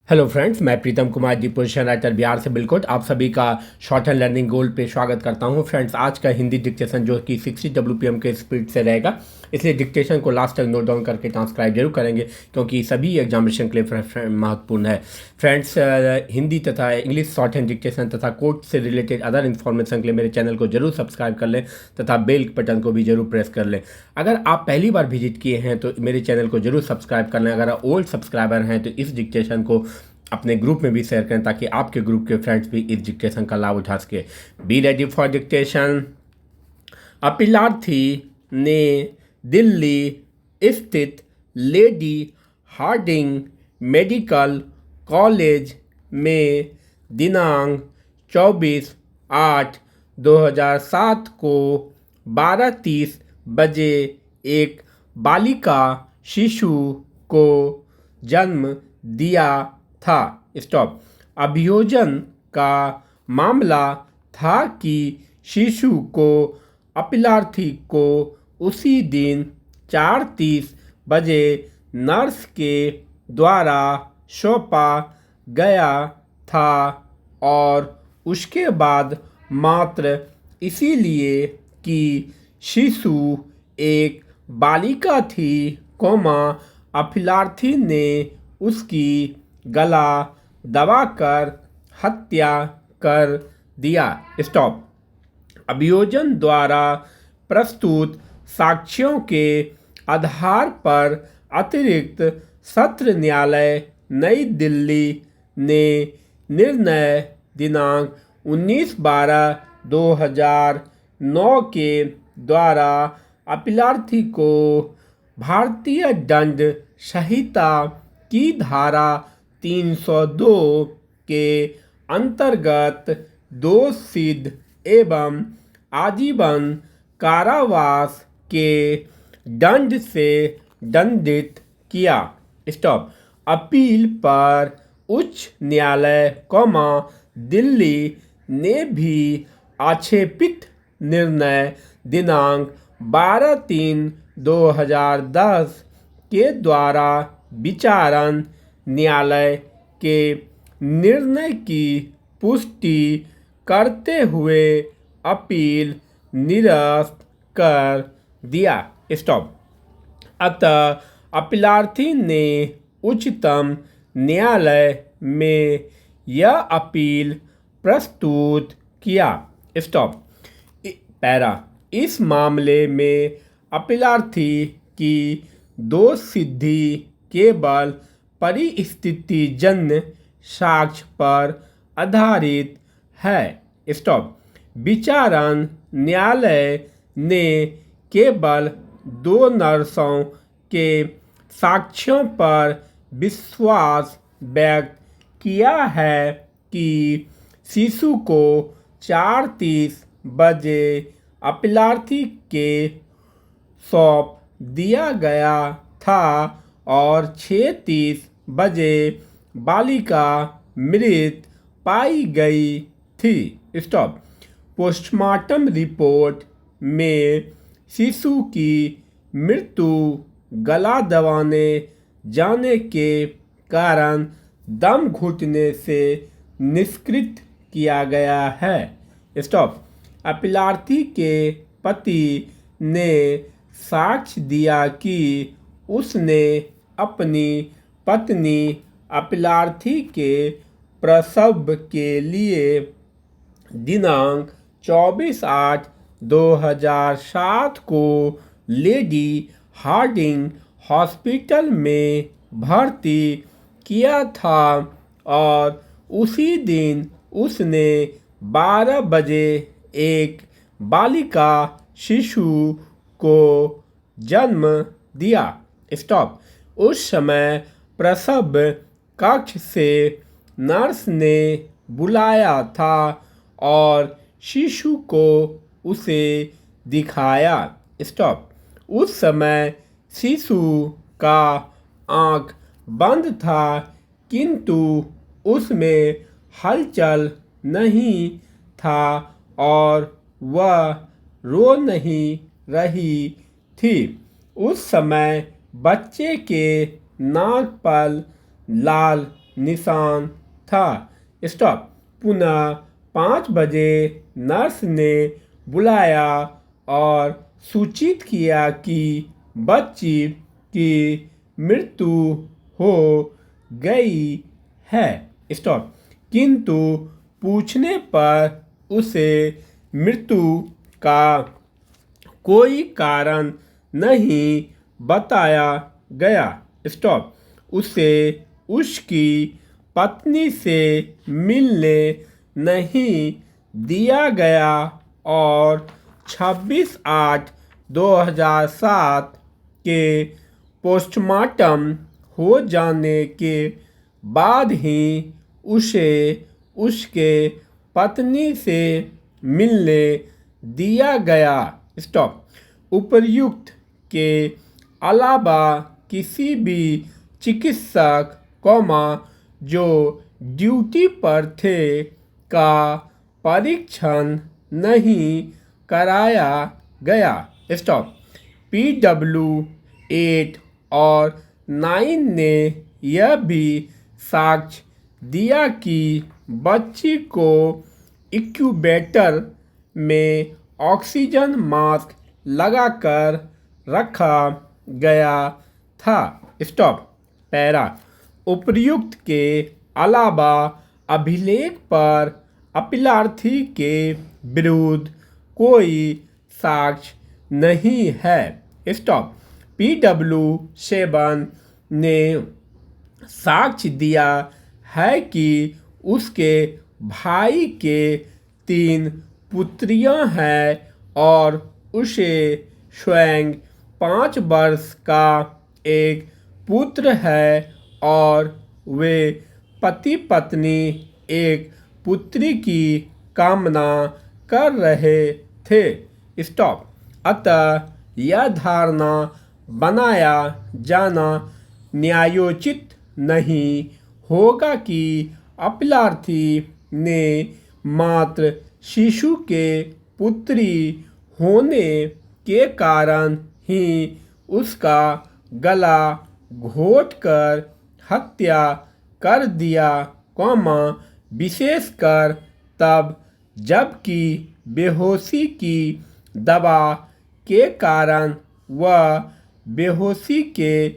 Hello friends, मैं Pritam Kumar ji, position writer Bihar से बिल्कुल आप सभी का शॉर्ट एंड लर्निंग गोल्ड पे स्वागत करता हूं। फ्रेंड्स, आज का हिंदी डिक्टेशन जो कि 60 WPM के स्पीड से रहेगा, इसलिए डिक्टेशन को लास्ट तक नोट डाउन करके ट्रांसक्राइब जरूर करेंगे क्योंकि सभी एग्जामिनेशन के लिए महत्वपूर्ण है। फ्रेंड्स, हिंदी तथा इंग्लिश शॉर्ट हैंड डिक्टेशन तथा कोर्ट से रिलेटेड अदर इन्फॉर्मेशन के लिए मेरे चैनल को जरूर सब्सक्राइब कर लें तथा बेल बटन को भी जरूर प्रेस कर लें। अगर आप पहली बार विजिट किए हैं तो मेरे चैनल को जरूर सब्सक्राइब कर लें। अगर आप ओल्ड सब्सक्राइबर हैं तो इस डिक्टेशन को अपने ग्रुप में भी शेयर करें ताकि आपके ग्रुप के फ्रेंड्स भी इस डिक्टेशन का लाभ उठा सके। Be ready for dictation. अपिलार्थी ने दिल्ली स्थित लेडी हार्डिंग मेडिकल कॉलेज में दिनांक 24/8/2007 को 12:30 बजे एक बालिका शिशु को जन्म दिया था। स्टॉप। अभियोजन का मामला था कि शिशु को अपीलार्थी को उसी दिन 4:30 बजे नर्स के द्वारा सौंपा गया था और उसके बाद मात्र इसीलिए कि शिशु एक बालिका थी, अपीलार्थी ने उसकी गला दबाकर हत्या कर दिया। स्टॉप। अभियोजन द्वारा प्रस्तुत साक्ष्यों के आधार पर अतिरिक्त सत्र न्यायालय नई दिल्ली ने निर्णय दिनांक 19/12/2009 के द्वारा अपीलार्थी को भारतीय दंड संहिता की धारा 302 के अंतर्गत दोष सिद्ध एवं आजीवन कारावास के दंड से दंडित किया। स्टॉप। अपील पर उच्च न्यायालय, दिल्ली ने भी आक्षेपित निर्णय दिनांक 12/3/2010 के द्वारा विचारण न्यायालय के निर्णय की पुष्टि करते हुए अपील निरस्त कर दिया। स्टॉप। अतः अपीलार्थी ने उच्चतम न्यायालय में यह अपील प्रस्तुत किया। स्टॉप। पैरा। इस मामले में अपीलार्थी की दोष सिद्धि केवल परिस्थितिजन्य साक्ष्य पर आधारित है। स्टॉप। विचारण न्यायालय ने केवल 2 नर्सों के साक्ष्यों पर विश्वास व्यक्त किया है कि शिशु को 4:30 बजे अपीलार्थी के सौंप दिया गया था और 6:30 बजे बालिका मृत पाई गई थी। स्टॉप। पोस्टमार्टम रिपोर्ट में शिशु की मृत्यु गला दबाने जाने के कारण दम घुटने से निष्कृत किया गया है। स्टॉप। अपीलार्थी के पति ने साक्ष्य दिया कि उसने अपनी पत्नी अपीलार्थी के प्रसव के लिए दिनांक 24/8/2007 को लेडी हार्डिंग हॉस्पिटल में भर्ती किया था और उसी दिन उसने 12 बजे एक बालिका शिशु को जन्म दिया। स्टॉप। उस समय प्रसव कक्ष से नर्स ने बुलाया था और शिशु को उसे दिखाया। स्टॉप। उस समय शिशु का आँख बंद था किंतु उसमें हलचल नहीं था और वह रो नहीं रही थी। उस समय बच्चे के नाक पर लाल निशान था। स्टॉप। पुनः 5 बजे नर्स ने बुलाया और सूचित किया कि बच्ची की मृत्यु हो गई है। स्टॉप। किंतु पूछने पर उसे मृत्यु का कोई कारण नहीं बताया गया। स्टॉप। उसे उसकी पत्नी से मिलने नहीं दिया गया और 26/8/2007 के पोस्टमार्टम हो जाने के बाद ही उसे उसके पत्नी से मिलने दिया गया। स्टॉप। उपर्युक्त के अलावा किसी भी चिकित्सक जो ड्यूटी पर थे का परीक्षण नहीं कराया गया। स्टॉप। PW8 और 9 ने यह भी साक्ष्य दिया कि बच्ची को इंक्यूबेटर में ऑक्सीजन मास्क लगाकर रखा गया था। स्टॉप। पैरा। उपर्युक्त के अलावा अभिलेख पर अपीलार्थी के विरुद्ध कोई साक्ष्य नहीं है। स्टॉप। PW7 ने साक्ष्य दिया है कि उसके भाई के 3 पुत्रियां हैं और उसे स्वयं 5 वर्ष का एक पुत्र है और वे पति पत्नी एक पुत्री की कामना कर रहे थे। स्टॉप। अतः यह धारणा बनाया जाना न्यायोचित नहीं होगा कि अपीलार्थी ने मात्र शिशु के पुत्री होने के कारण ही उसका गला घोंटकर हत्या कर दिया, विशेषकर तब जबकि बेहोशी की दवा के कारण वह बेहोशी के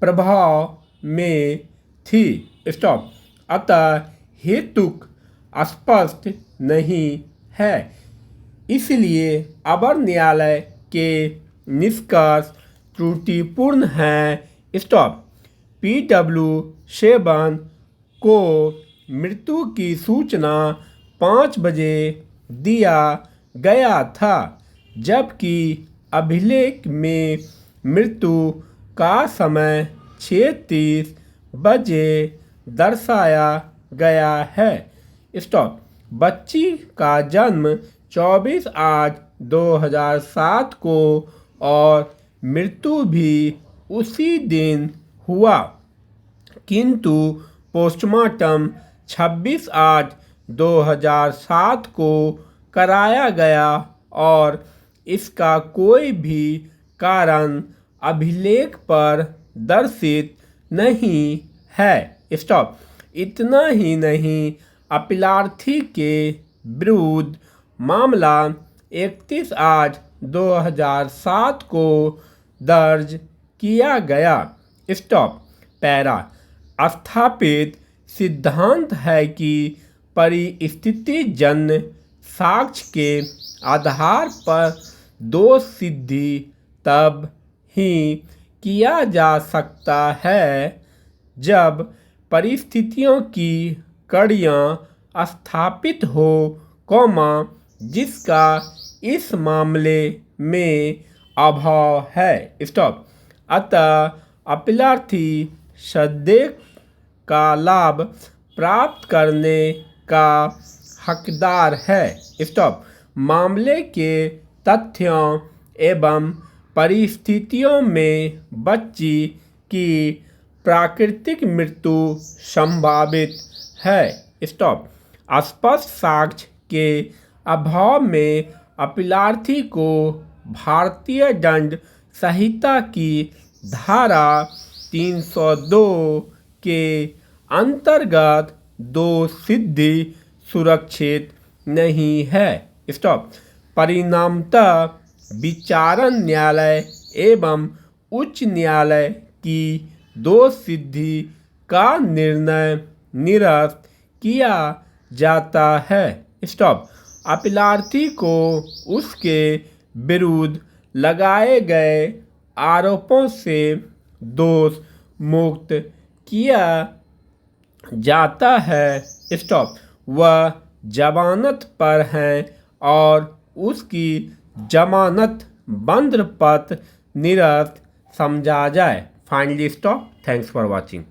प्रभाव में थी। स्टॉप। अतः हेतुक स्पष्ट नहीं है, इसलिए अवर न्यायालय के निष्कर्ष त्रुटिपूर्ण हैं। स्टॉप। PW7 को मृत्यु की सूचना 5 बजे दिया गया था, जबकि अभिलेख में मृत्यु का समय 6:30 बजे दर्शाया गया है। स्टॉप। बच्ची का जन्म 24/8/2007 को और मृत्यु भी उसी दिन हुआ, किंतु पोस्टमार्टम 26/8/2007 को कराया गया और इसका कोई भी कारण अभिलेख पर दर्शित नहीं है। स्टॉप। इतना ही नहीं, अपीलार्थी के विरुद्ध मामला 31/8/2007 को दर्ज किया गया। स्टॉप। पैरा। स्थापित सिद्धांत है कि परिस्थितिजन्य साक्ष्य के आधार पर दोष सिद्धि तब ही किया जा सकता है जब परिस्थितियों की कड़ियाँ स्थापित हो, जिसका इस मामले में अभाव है। स्टॉप। अतः अपीलार्थी संदेह का लाभ प्राप्त करने का हकदार है। स्टॉप। मामले के तथ्यों एवं परिस्थितियों में बच्ची की प्राकृतिक मृत्यु संभावित है। स्टॉप। स्पष्ट साक्ष्य के अभाव में अपीलार्थी को भारतीय दंड संहिता की धारा 302 के अंतर्गत दोष सिद्धि सुरक्षित नहीं है। स्टॉप। परिणामतः विचारण न्यायालय एवं उच्च न्यायालय की दोष सिद्धि का निर्णय निरस्त किया जाता है। स्टॉप। अपीलार्थी को उसके विरुद्ध लगाए गए आरोपों से दोष मुक्त किया जाता है। स्टॉप। वह जमानत पर है और उसकी जमानत बंद पत्र निरस्त समझा जाए। Finally stop. Thanks for watching.